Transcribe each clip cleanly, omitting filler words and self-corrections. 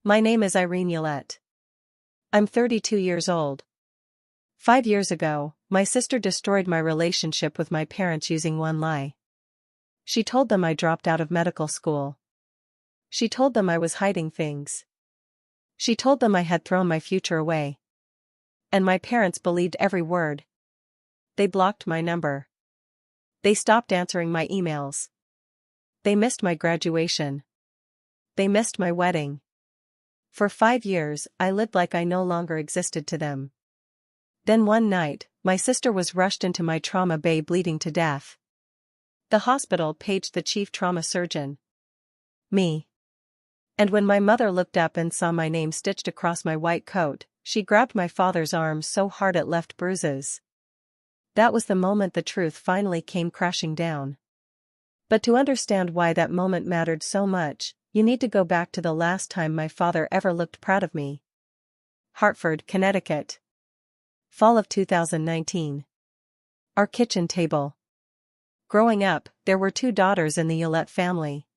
My name is Irene Yolette. I'm 32 years old. 5 years ago, my sister destroyed my relationship with my parents using one lie. She told them I dropped out of medical school. She told them I was hiding things. She told them I had thrown my future away. And my parents believed every word. They blocked my number. They stopped answering my emails. They missed my graduation. They missed my wedding. For 5 years, I lived like I no longer existed to them. Then one night, my sister was rushed into my trauma bay bleeding to death. The hospital paged the chief trauma surgeon. Me. And when my mother looked up and saw my name stitched across my white coat, she grabbed my father's arm so hard it left bruises. That was the moment the truth finally came crashing down. But to understand why that moment mattered so much, you need to go back to the last time my father ever looked proud of me. Hartford, Connecticut. Fall of 2019. Our kitchen table. Growing up, there were 2 daughters in the Yolette family.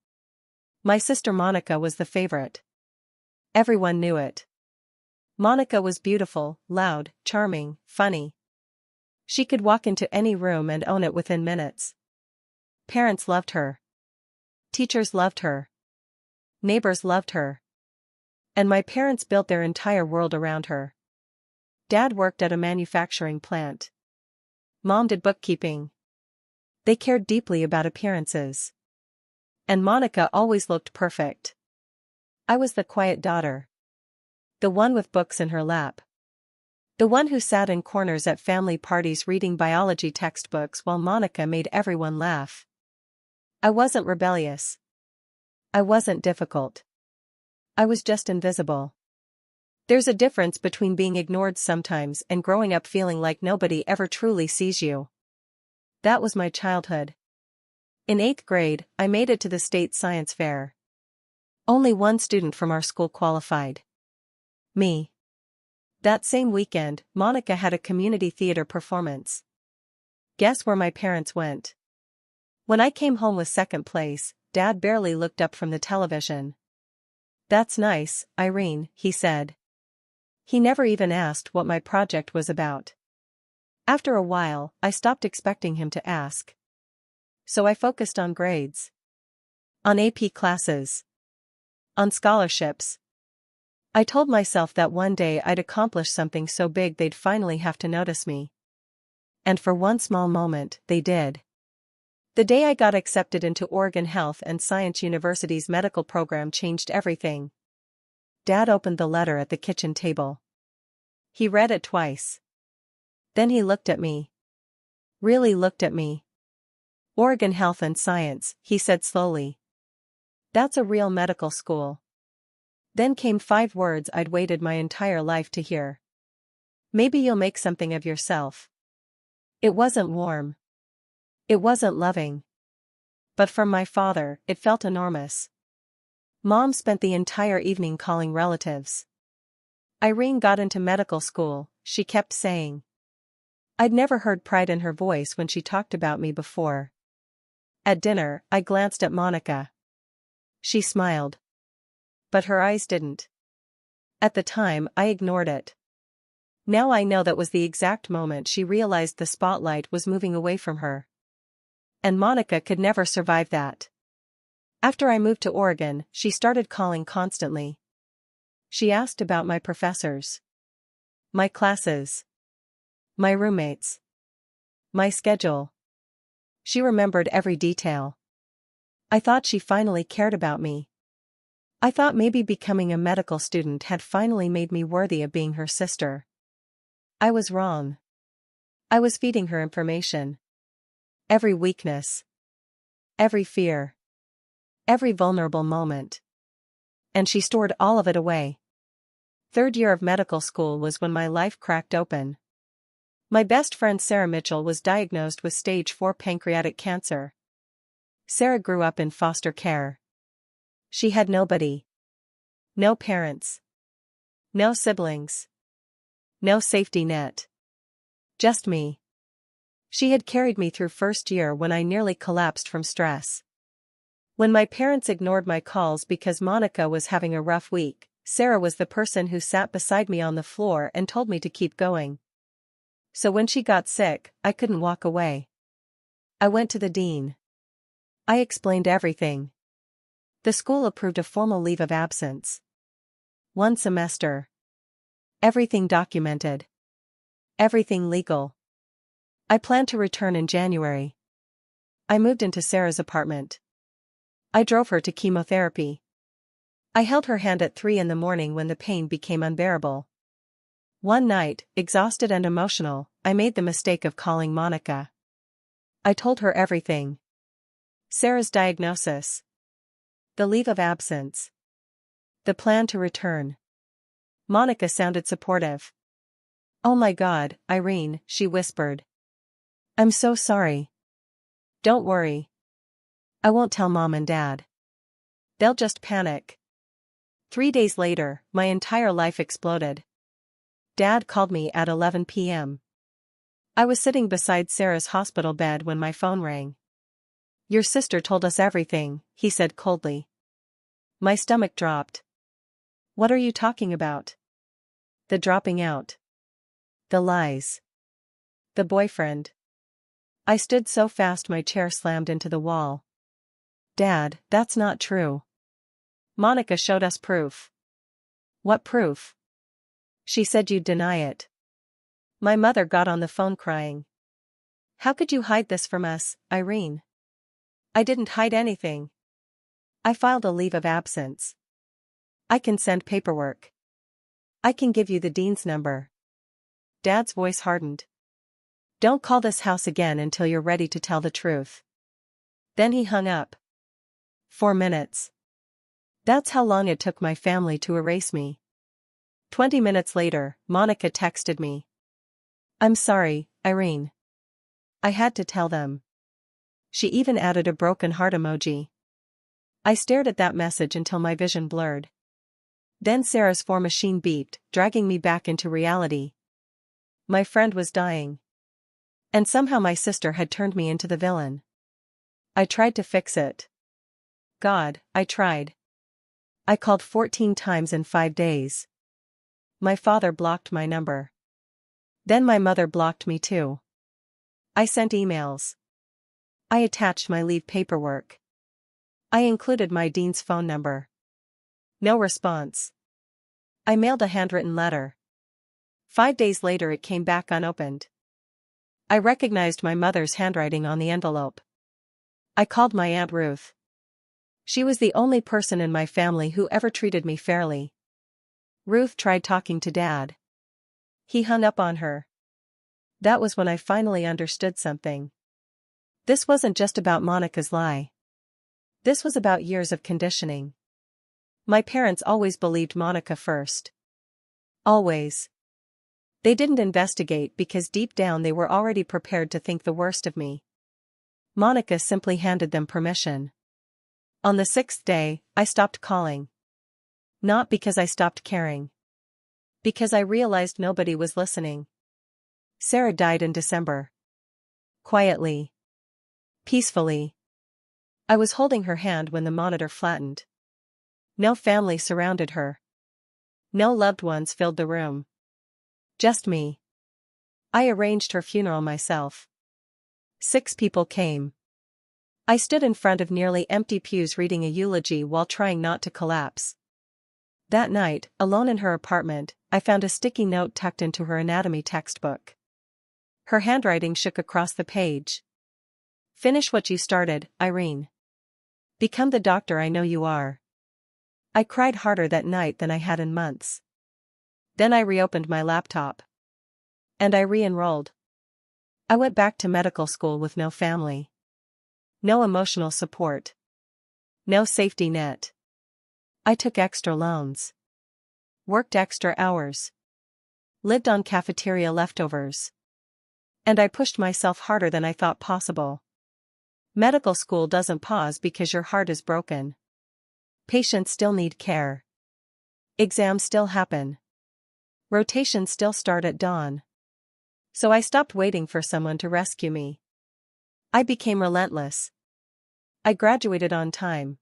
My sister Monica was the favorite. Everyone knew it. Monica was beautiful, loud, charming, funny. She could walk into any room and own it within minutes. Parents loved her. Teachers loved her. Neighbors loved her. And my parents built their entire world around her. Dad worked at a manufacturing plant. Mom did bookkeeping. They cared deeply about appearances. And Monica always looked perfect. I was the quiet daughter. The one with books in her lap. The one who sat in corners at family parties reading biology textbooks while Monica made everyone laugh. I wasn't rebellious. I wasn't difficult. I was just invisible. There's a difference between being ignored sometimes and growing up feeling like nobody ever truly sees you. That was my childhood. In 8th grade, I made it to the state science fair. Only one student from our school qualified. Me. That same weekend, Monica had a community theater performance. Guess where my parents went? When I came home with 2nd place, Dad barely looked up from the television. "That's nice, Irene," he said. He never even asked what my project was about. After a while, I stopped expecting him to ask. So I focused on grades. On AP classes. On scholarships. I told myself that one day I'd accomplish something so big they'd finally have to notice me. And for one small moment, they did. The day I got accepted into Oregon Health and Science University's medical program changed everything. Dad opened the letter at the kitchen table. He read it twice. Then he looked at me. Really looked at me. "Oregon Health and Science," he said slowly. "That's a real medical school." Then came 5 words I'd waited my entire life to hear. "Maybe you'll make something of yourself." It wasn't warm. It wasn't loving. But from my father, it felt enormous. Mom spent the entire evening calling relatives. "Irene got into medical school," she kept saying. I'd never heard pride in her voice when she talked about me before. At dinner, I glanced at Monica. She smiled. But her eyes didn't. At the time, I ignored it. Now I know that was the exact moment she realized the spotlight was moving away from her. And Monica could never survive that. After I moved to Oregon, she started calling constantly. She asked about my professors. My classes. My roommates. My schedule. She remembered every detail. I thought she finally cared about me. I thought maybe becoming a medical student had finally made me worthy of being her sister. I was wrong. I was feeding her information. Every weakness. Every fear. Every vulnerable moment. And she stored all of it away. 3rd year of medical school was when my life cracked open. My best friend Sarah Mitchell was diagnosed with stage 4 pancreatic cancer. Sarah grew up in foster care. She had nobody. No parents. No siblings. No safety net. Just me. She had carried me through 1st year when I nearly collapsed from stress. When my parents ignored my calls because Monica was having a rough week, Sarah was the person who sat beside me on the floor and told me to keep going. So when she got sick, I couldn't walk away. I went to the dean. I explained everything. The school approved a formal leave of absence. 1 semester. Everything documented. Everything legal. I planned to return in January. I moved into Sarah's apartment. I drove her to chemotherapy. I held her hand at 3 in the morning when the pain became unbearable. One night, exhausted and emotional, I made the mistake of calling Monica. I told her everything. Sarah's diagnosis. The leave of absence. The plan to return. Monica sounded supportive. "Oh my God, Irene," she whispered. "I'm so sorry." "Don't worry. I won't tell Mom and Dad. They'll just panic." 3 days later, my entire life exploded. Dad called me at 11 p.m. I was sitting beside Sarah's hospital bed when my phone rang. "Your sister told us everything," he said coldly. My stomach dropped. "What are you talking about?" "The dropping out. The lies. The boyfriend." I stood so fast my chair slammed into the wall. "Dad, that's not true. Monica showed us proof." "What proof?" "She said you'd deny it." My mother got on the phone crying. "How could you hide this from us, Irene?" "I didn't hide anything. I filed a leave of absence. I can send paperwork. I can give you the dean's number." Dad's voice hardened. "Don't call this house again until you're ready to tell the truth." Then he hung up. 4 minutes. That's how long it took my family to erase me. 20 minutes later, Monica texted me. "I'm sorry, Irene. I had to tell them." She even added a broken heart emoji. I stared at that message until my vision blurred. Then Sarah's phone machine beeped, dragging me back into reality. My friend was dying. And somehow my sister had turned me into the villain. I tried to fix it. God, I tried. I called 14 times in 5 days. My father blocked my number. Then my mother blocked me too. I sent emails. I attached my leave paperwork. I included my dean's phone number. No response. I mailed a handwritten letter. 5 days later it came back unopened. I recognized my mother's handwriting on the envelope. I called my Aunt Ruth. She was the only person in my family who ever treated me fairly. Ruth tried talking to Dad. He hung up on her. That was when I finally understood something. This wasn't just about Monica's lie. This was about years of conditioning. My parents always believed Monica first. Always. They didn't investigate because deep down they were already prepared to think the worst of me. Monica simply handed them permission. On the 6th day, I stopped calling. Not because I stopped caring. Because I realized nobody was listening. Sarah died in December. Quietly. Peacefully. I was holding her hand when the monitor flattened. No family surrounded her. No loved ones filled the room. Just me. I arranged her funeral myself. 6 people came. I stood in front of nearly empty pews reading a eulogy while trying not to collapse. That night, alone in her apartment, I found a sticky note tucked into her anatomy textbook. Her handwriting shook across the page. "Finish what you started, Irene. Become the doctor I know you are." I cried harder that night than I had in months. Then I reopened my laptop. And I re-enrolled. I went back to medical school with no family. No emotional support. No safety net. I took extra loans. Worked extra hours. Lived on cafeteria leftovers. And I pushed myself harder than I thought possible. Medical school doesn't pause because your heart is broken. Patients still need care. Exams still happen. Rotations still start at dawn. So I stopped waiting for someone to rescue me. I became relentless. I graduated on time.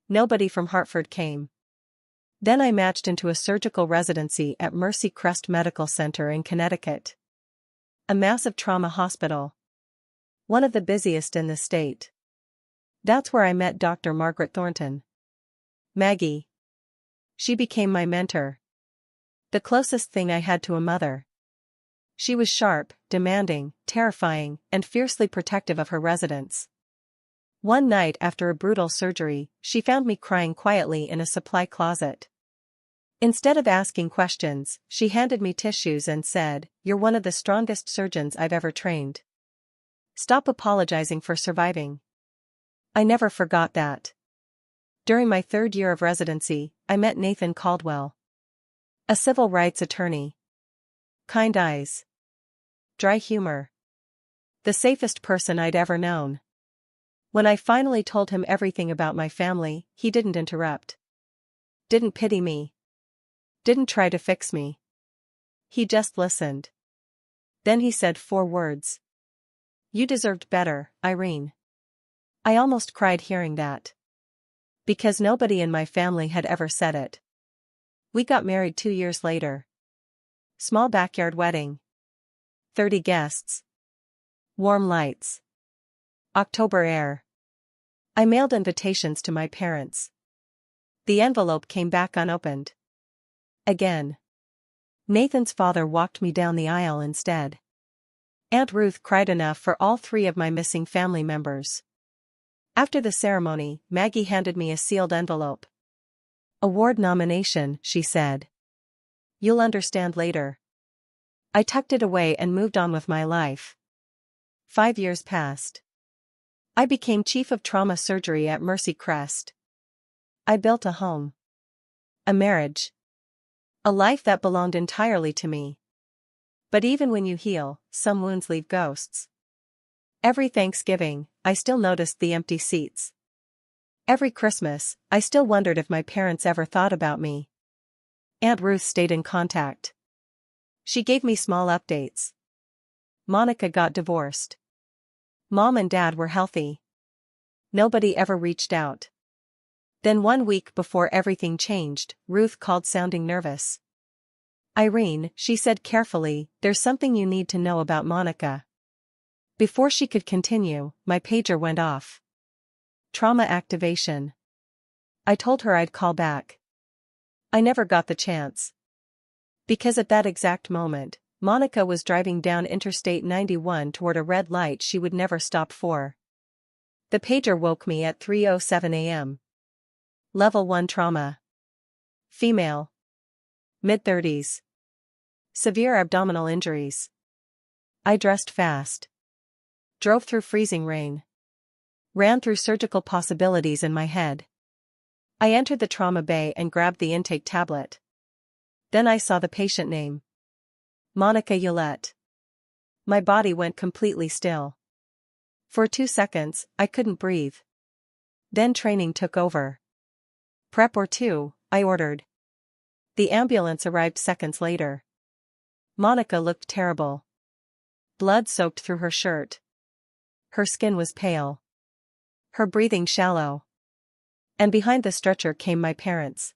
Nobody from Hartford came. Then I matched into a surgical residency at Mercy Crest Medical Center in Connecticut. A massive trauma hospital. One of the busiest in the state. That's where I met Dr. Margaret Thornton. Maggie. She became my mentor. The closest thing I had to a mother. She was sharp, demanding, terrifying, and fiercely protective of her residents. One night after a brutal surgery, she found me crying quietly in a supply closet. Instead of asking questions, she handed me tissues and said, "You're one of the strongest surgeons I've ever trained. Stop apologizing for surviving." I never forgot that. During my 3rd year of residency, I met Nathan Caldwell. A civil rights attorney. Kind eyes. Dry humor. The safest person I'd ever known. When I finally told him everything about my family, he didn't interrupt. Didn't pity me. Didn't try to fix me. He just listened. Then he said 4 words. "You deserved better, Irene." I almost cried hearing that. Because nobody in my family had ever said it. We got married 2 years later. Small backyard wedding. 30 guests. Warm lights. October air. I mailed invitations to my parents. The envelope came back unopened. Again. Nathan's father walked me down the aisle instead. Aunt Ruth cried enough for all 3 of my missing family members. After the ceremony, Maggie handed me a sealed envelope. "Award nomination," she said. "You'll understand later." I tucked it away and moved on with my life. 5 years passed. I became chief of trauma surgery at Mercy Crest. I built a home. A marriage. A life that belonged entirely to me. But even when you heal, some wounds leave ghosts. Every Thanksgiving, I still noticed the empty seats. Every Christmas, I still wondered if my parents ever thought about me. Aunt Ruth stayed in contact. She gave me small updates. Monica got divorced. Mom and Dad were healthy. Nobody ever reached out. Then 1 week before everything changed, Ruth called sounding nervous. "Irene," she said carefully, "there's something you need to know about Monica." Before she could continue, my pager went off. Trauma activation. I told her I'd call back. I never got the chance. Because at that exact moment, Monica was driving down Interstate 91 toward a red light she would never stop for. The pager woke me at 3:07 a.m. Level 1 trauma. Female. Mid-30s. Severe abdominal injuries. I dressed fast. Drove through freezing rain. Ran through surgical possibilities in my head. I entered the trauma bay and grabbed the intake tablet. Then I saw the patient name. Monica Yolette. My body went completely still. For 2 seconds, I couldn't breathe. Then training took over. "Prep or 2, I ordered. The ambulance arrived seconds later. Monica looked terrible. Blood soaked through her shirt. Her skin was pale. Her breathing shallow. And behind the stretcher came my parents.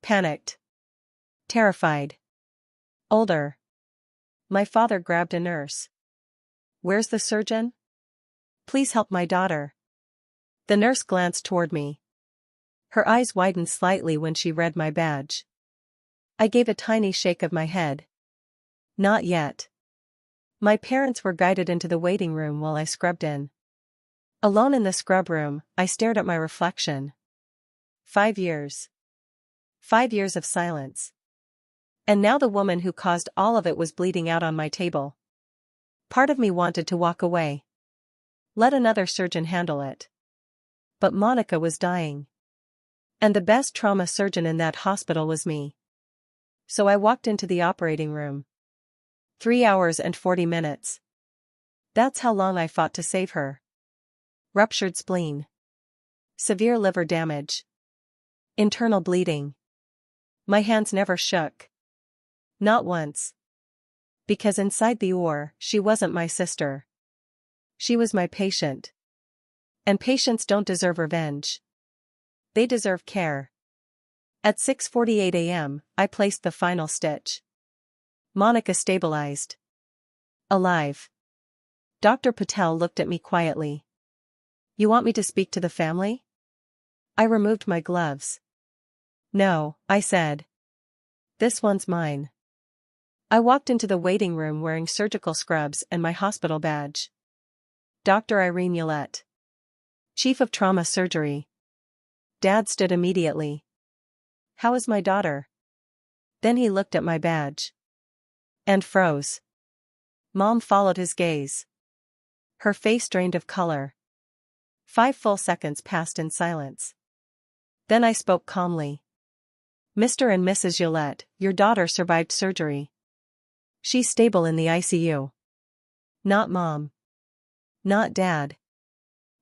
Panicked. Terrified. Older. My father grabbed a nurse. "Where's the surgeon? Please help my daughter." The nurse glanced toward me. Her eyes widened slightly when she read my badge. I gave a tiny shake of my head. Not yet. My parents were guided into the waiting room while I scrubbed in. Alone in the scrub room, I stared at my reflection. 5 years. 5 years of silence. And now the woman who caused all of it was bleeding out on my table. Part of me wanted to walk away. Let another surgeon handle it. But Monica was dying. And the best trauma surgeon in that hospital was me. So I walked into the operating room. 3 hours and 40 minutes. That's how long I fought to save her. Ruptured spleen. Severe liver damage. Internal bleeding. My hands never shook. Not once. Because inside the OR, she wasn't my sister. She was my patient. And patients don't deserve revenge. They deserve care. At 6:48 a.m., I placed the final stitch. Monica stabilized. Alive. Dr. Patel looked at me quietly. You want me to speak to the family? I removed my gloves. No, I said. This one's mine. I walked into the waiting room wearing surgical scrubs and my hospital badge. Dr. Irene Ullette. Chief of Trauma Surgery. Dad stood immediately. How is my daughter? Then he looked at my badge. And froze. Mom followed his gaze. Her face drained of color. 5 full seconds passed in silence. Then I spoke calmly. Mr. and Mrs. Ullette, your daughter survived surgery. She's stable in the ICU. Not Mom. Not Dad.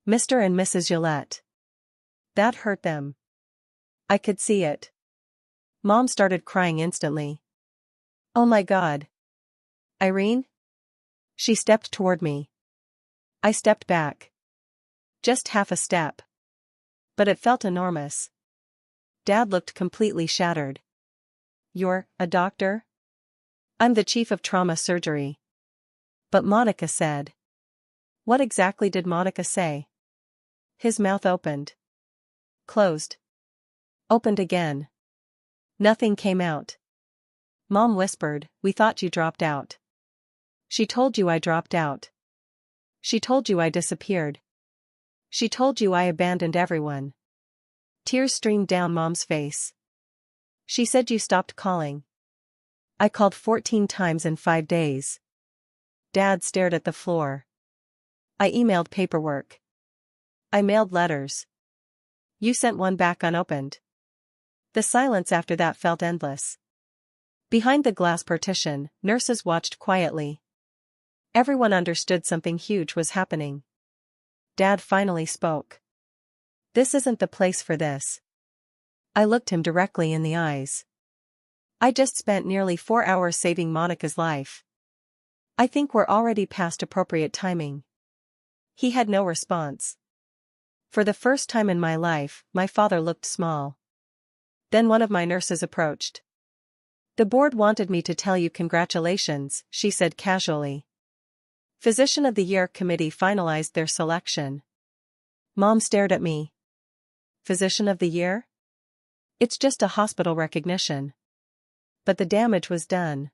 Mr. and Mrs. Ullette. That hurt them. I could see it. Mom started crying instantly. Oh my God. Irene? She stepped toward me. I stepped back. Just half a step. But it felt enormous. Dad looked completely shattered. You're a doctor? I'm the chief of trauma surgery. But Monica said. What exactly did Monica say? His mouth opened. Closed. Opened again. Nothing came out. Mom whispered, we thought you dropped out. She told you I dropped out. She told you I disappeared. She told you I abandoned everyone. Tears streamed down Mom's face. She said you stopped calling. I called 14 times in 5 days. Dad stared at the floor. I emailed paperwork. I mailed letters. You sent one back unopened. The silence after that felt endless. Behind the glass partition, nurses watched quietly. Everyone understood something huge was happening. Dad finally spoke. This isn't the place for this. I looked him directly in the eyes. I just spent nearly 4 hours saving Monica's life. I think we're already past appropriate timing. He had no response. For the first time in my life, my father looked small. Then one of my nurses approached. The board wanted me to tell you congratulations, she said casually. Physician of the Year committee finalized their selection. Mom stared at me. Physician of the Year? It's just a hospital recognition. But the damage was done.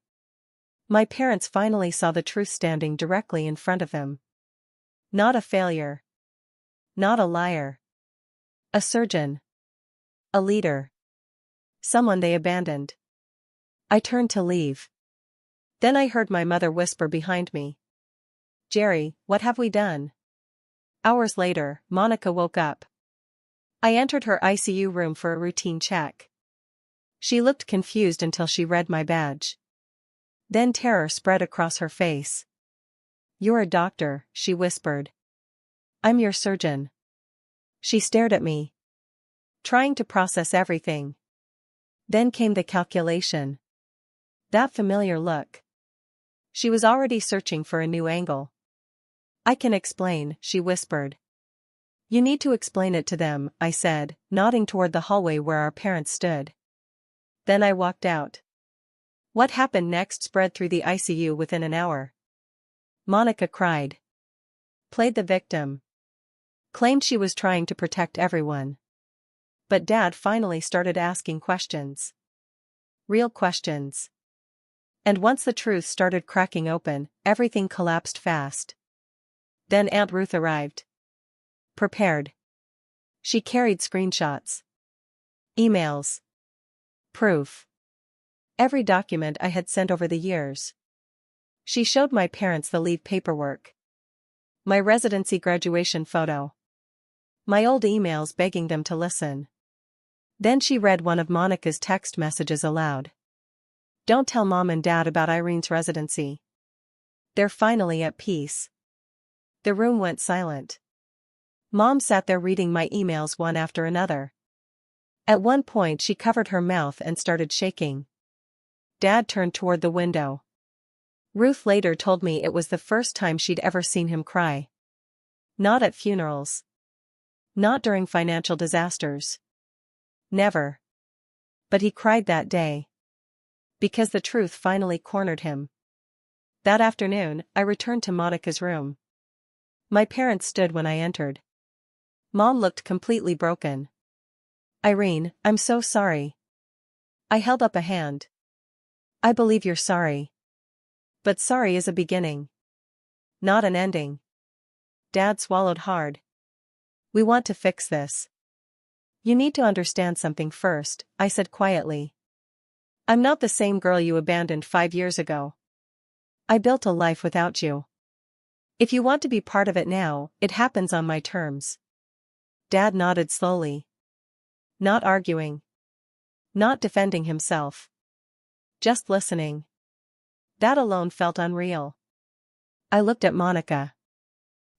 My parents finally saw the truth standing directly in front of them. Not a failure. Not a liar. A surgeon. A leader. Someone they abandoned. I turned to leave. Then I heard my mother whisper behind me. Jerry, what have we done? Hours later, Monica woke up. I entered her ICU room for a routine check. She looked confused until she read my badge. Then terror spread across her face. You're a doctor, she whispered. I'm your surgeon. She stared at me, trying to process everything. Then came the calculation. That familiar look. She was already searching for a new angle. I can explain, she whispered. You need to explain it to them, I said, nodding toward the hallway where our parents stood. Then I walked out. What happened next spread through the ICU within an hour. Monica cried. Played the victim. Claimed she was trying to protect everyone. But Dad finally started asking questions. Real questions. And once the truth started cracking open, everything collapsed fast. Then Aunt Ruth arrived. Prepared. She carried screenshots. Emails. Proof. Every document I had sent over the years. She showed my parents the leave paperwork. My residency graduation photo. My old emails begging them to listen. Then she read one of Monica's text messages aloud. Don't tell Mom and Dad about Irene's residency. They're finally at peace. The room went silent. Mom sat there reading my emails one after another. At one point she covered her mouth and started shaking. Dad turned toward the window. Ruth later told me it was the first time she'd ever seen him cry. Not at funerals. Not during financial disasters. Never. But he cried that day. Because the truth finally cornered him. That afternoon, I returned to Monica's room. My parents stood when I entered. Mom looked completely broken. "Irene, I'm so sorry." I held up a hand. "I believe you're sorry. But sorry is a beginning. Not an ending." Dad swallowed hard. "We want to fix this." "You need to understand something first," I said quietly. "I'm not the same girl you abandoned 5 years ago. I built a life without you. If you want to be part of it now, it happens on my terms." Dad nodded slowly. Not arguing. Not defending himself. Just listening. That alone felt unreal. I looked at Monica.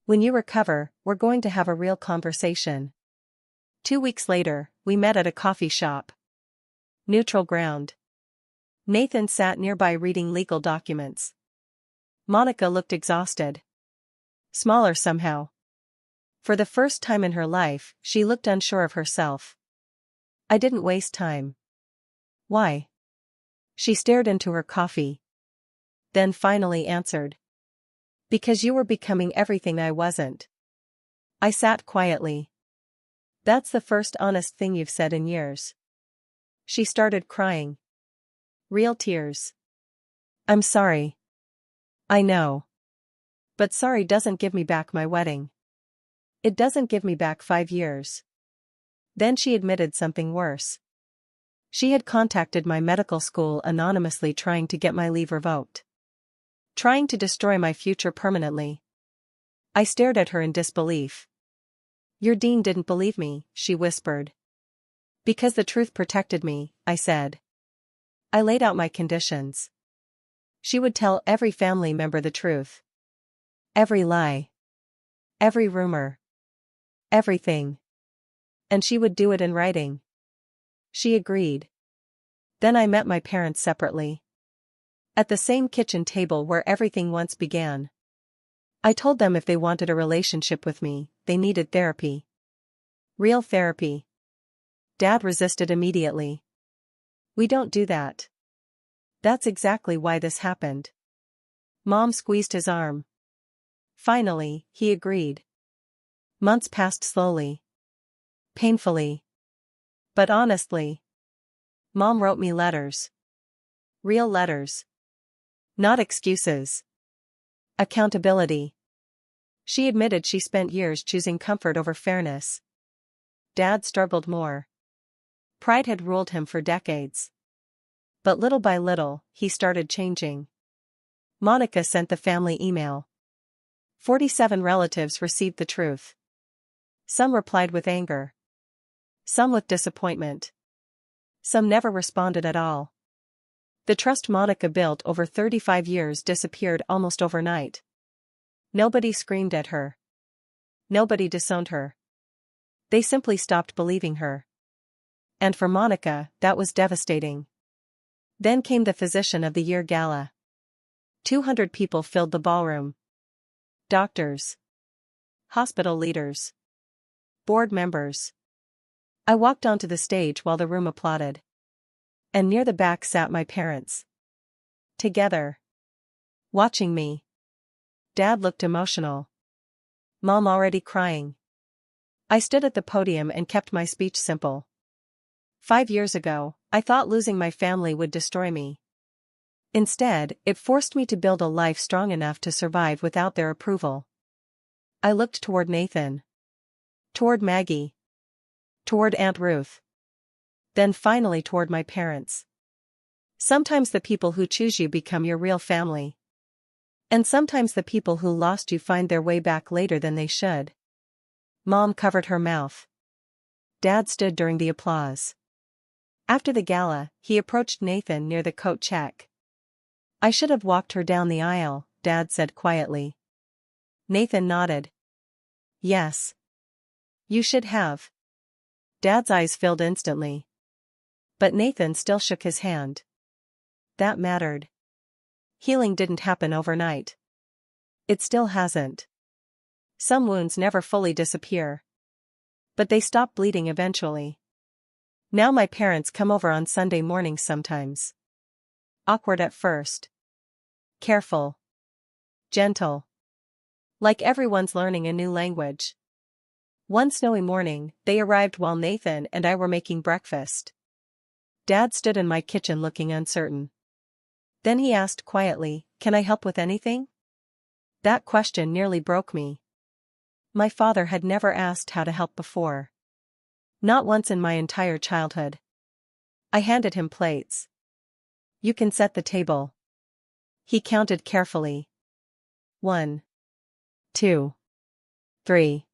"When you recover, we're going to have a real conversation." 2 weeks later, we met at a coffee shop. Neutral ground. Nathan sat nearby reading legal documents. Monica looked exhausted. Smaller somehow. For the first time in her life, she looked unsure of herself. I didn't waste time. "Why?" She stared into her coffee. Then finally answered. "Because you were becoming everything I wasn't." I sat quietly. "That's the first honest thing you've said in years." She started crying. Real tears. "I'm sorry." "I know. But sorry doesn't give me back my wedding. It doesn't give me back 5 years. Then she admitted something worse. She had contacted my medical school anonymously trying to get my leave revoked. Trying to destroy my future permanently. I stared at her in disbelief. "Your dean didn't believe me," she whispered. "Because the truth protected me," I said. I laid out my conditions. She would tell every family member the truth. Every lie. Every rumor. Everything. And she would do it in writing. She agreed. Then I met my parents separately. At the same kitchen table where everything once began. I told them if they wanted a relationship with me, they needed therapy. Real therapy. Dad resisted immediately. "We don't do that." "That's exactly why this happened." Mom squeezed his arm. Finally, he agreed. Months passed slowly. Painfully. But honestly. Mom wrote me letters. Real letters. Not excuses. Accountability. She admitted she spent years choosing comfort over fairness. Dad struggled more. Pride had ruled him for decades. But little by little, he started changing. Monica sent the family email. 47 relatives received the truth. Some replied with anger. Some with disappointment. Some never responded at all. The trust Monica built over 35 years disappeared almost overnight. Nobody screamed at her. Nobody disowned her. They simply stopped believing her. And for Monica, that was devastating. Then came the Physician of the Year gala. 200 people filled the ballroom. Doctors. Hospital leaders. Board members. I walked onto the stage while the room applauded. And near the back sat my parents. Together. Watching me. Dad looked emotional. Mom already crying. I stood at the podium and kept my speech simple. 5 years ago, I thought losing my family would destroy me. Instead, it forced me to build a life strong enough to survive without their approval. I looked toward Nathan. Toward Maggie. Toward Aunt Ruth. Then finally toward my parents. Sometimes the people who choose you become your real family. And sometimes the people who lost you find their way back later than they should. Mom covered her mouth. Dad stood during the applause. After the gala, he approached Nathan near the coat check. "I should have walked her down the aisle," Dad said quietly. Nathan nodded. "Yes. You should have." Dad's eyes filled instantly. But Nathan still shook his hand. That mattered. Healing didn't happen overnight. It still hasn't. Some wounds never fully disappear. But they stop bleeding eventually. Now my parents come over on Sunday mornings sometimes. Awkward at first. Careful. Gentle. Like everyone's learning a new language. One snowy morning, they arrived while Nathan and I were making breakfast. Dad stood in my kitchen looking uncertain. Then he asked quietly, "Can I help with anything?" That question nearly broke me. My father had never asked how to help before. Not once in my entire childhood. I handed him plates. "You can set the table." He counted carefully. 1, 2, 3,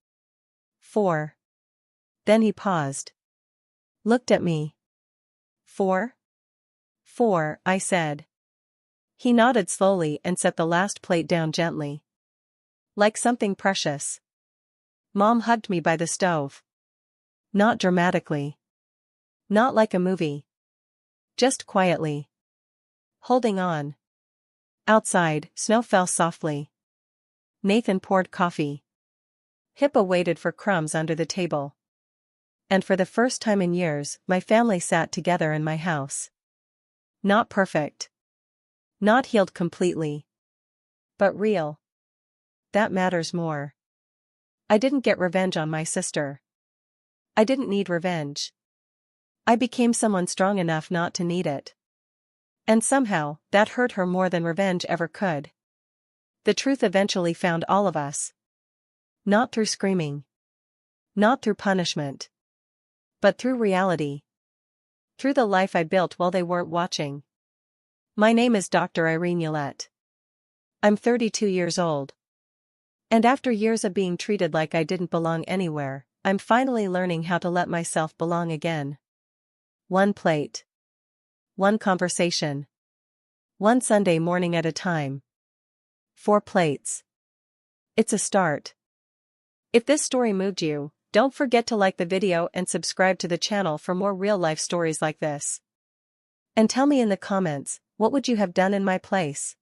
4. Then he paused. Looked at me. 4? 4, I said. He nodded slowly and set the last plate down gently. Like something precious. Mom hugged me by the stove. Not dramatically. Not like a movie. Just quietly. Holding on. Outside, snow fell softly. Nathan poured coffee. Hippo waited for crumbs under the table. And for the first time in years, my family sat together in my house. Not perfect. Not healed completely. But real. That matters more. I didn't get revenge on my sister. I didn't need revenge. I became someone strong enough not to need it. And somehow, that hurt her more than revenge ever could. The truth eventually found all of us. Not through screaming. Not through punishment. But through reality. Through the life I built while they weren't watching. My name is Dr. Irene Yolette. I'm 32 years old. And after years of being treated like I didn't belong anywhere, I'm finally learning how to let myself belong again. One plate. One conversation. One Sunday morning at a time. 4 plates. It's a start. If this story moved you, don't forget to like the video and subscribe to the channel for more real-life stories like this. And tell me in the comments, what would you have done in my place?